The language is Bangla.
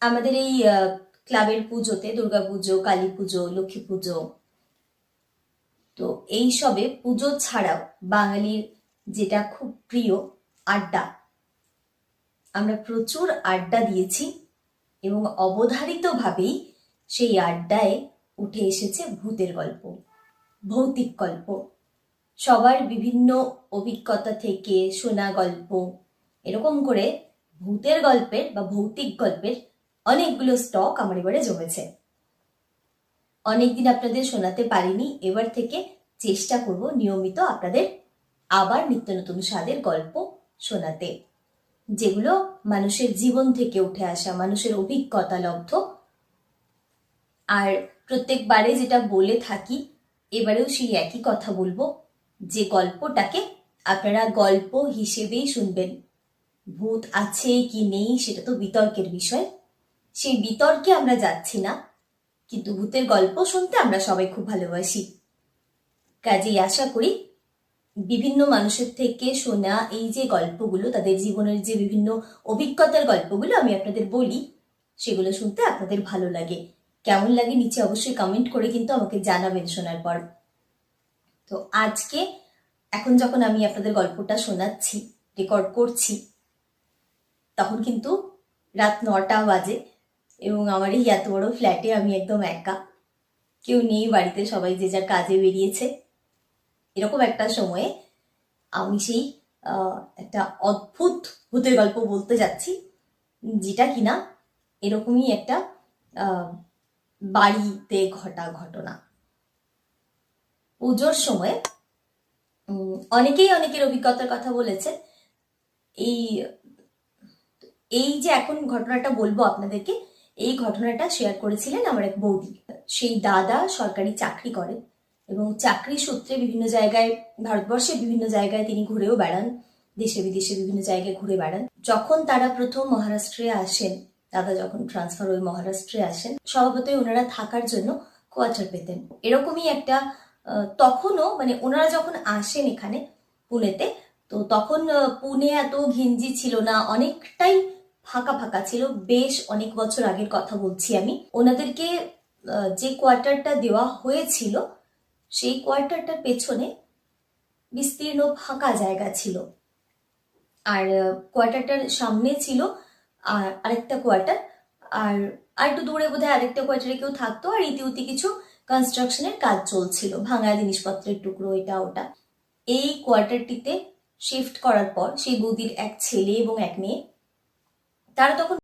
আমাদের এই ক্লাবের পুজোতে, দুর্গাপুজো, কালী পুজো, লক্ষ্মী পুজো, তো এই সবে পুজো ছাড়াও বাঙালির যেটা খুব প্রিয় আড্ডা, আমরা প্রচুর আড্ডা দিয়েছি এবং অবধারিতভাবেই সেই আড্ডায় উঠে এসেছে ভূতের গল্প, ভৌতিক গল্প। সবার বিভিন্ন অভিজ্ঞতা থেকে শোনা গল্প, এরকম করে ভূতের গল্পের বা ভৌতিক গল্পের অনেকগুলো স্টক আমার এবারে জমেছে। অনেকদিন আপনাদের শোনাতে পারিনি, এবার থেকে চেষ্টা করব নিয়মিত আপনাদের আবার নিত্য নতুন স্বাদের গল্প শোনাতে, যেগুলো মানুষের জীবন থেকে উঠে আসা, মানুষের অভিজ্ঞতা লব্ধ। আর প্রত্যেকবারে যেটা বলে থাকি, এবারেও সেই একই কথা বলবো, যে গল্পটাকে আপনারা গল্প হিসেবেই শুনবেন। ভূত আছে কি নেই সেটা তো বিতর্কের বিষয়, সেই বিতর্কে আমরা যাচ্ছি না, কিন্তু ভূতের গল্প শুনতে আমরা সবাই খুব ভালোবাসি। কাজেই আশা করি বিভিন্ন মানুষের থেকে শোনা এই যে গল্পগুলো, তাদের জীবনের যে বিভিন্ন অভিজ্ঞতার গল্পগুলো আমি আপনাদের বলি, সেগুলো শুনতে আপনাদের ভালো লাগে। কেমন লাগে নিচে অবশ্যই কমেন্ট করে কিন্তু আমাকে জানাবেন শোনার পর। তো আজকে এখন যখন আমি আপনাদের গল্পটা শোনাচ্ছি, রেকর্ড করছি, তখন কিন্তু রাত 9টা বাজে এবং আমার এই এত বড় ফ্ল্যাটে আমি একদম একা, কেউ নেই বাড়িতে, সবাই যে যার কাজে বেরিয়েছে। এরকম একটা সময়ে আমি সেই একটা অদ্ভুত ভূতের গল্প বলতে যাচ্ছি, যেটা কিনা এরকমই একটা বাড়িতে ঘটা ঘটনা। পুজোর সময় অনেকেই অনেকের অভিজ্ঞতার কথা বলেছেন। এই যে এখন ঘটনাটা বলবো আপনাদেরকে, এই ঘটনাটা শেয়ার করেছিলেন আমার এক বৌদি। সেই দাদা সরকারি চাকরি করেন এবং চাকরি সূত্রে বিভিন্ন জায়গায়, ভারতবর্ষের বিভিন্ন জায়গায় তিনি ঘুরেও বেড়ান, দেশে বিদেশে বিভিন্ন জায়গায় ঘুরে বেড়ান। যখন তারা প্রথম মহারাষ্ট্রে আসেন, দাদা যখন ট্রান্সফার হয়ে মহারাষ্ট্রে আসেন, স্বভাবতই ওনারা থাকার জন্য কোয়ার্টার পেতেন। এরকমই একটা তখনও মানে ওনারা যখন আসেন এখানে পুনেতে, তো তখন পুনে এত ঘিঞ্জি ছিল না, অনেকটাই ফাঁকা ফাঁকা ছিল। বেশ অনেক বছর আগের কথা বলছি আমি। ওনাদেরকে যে কোয়ার্টারটা দেওয়া হয়েছিল, সেই কোয়ার্টারটার পেছনে বিস্তীর্ণ ফাঁকা জায়গা ছিল, আর কোয়ার্টারটার সামনে ছিল আর আরেকটা কোয়ার্টার, আর একটু দূরে বোধহয় আরেকটা কোয়ার্টারে কেউ থাকতো, আর ইতিউতি কিছু কনস্ট্রাকশনের কাজ চলছিল, ভাঙা জিনিসপত্রের টুকরো এটা ওটা। এই কোয়ার্টারটিতে শিফট করার পর সেই বৌদির এক ছেলে এবং এক মেয়ে, তারা তখন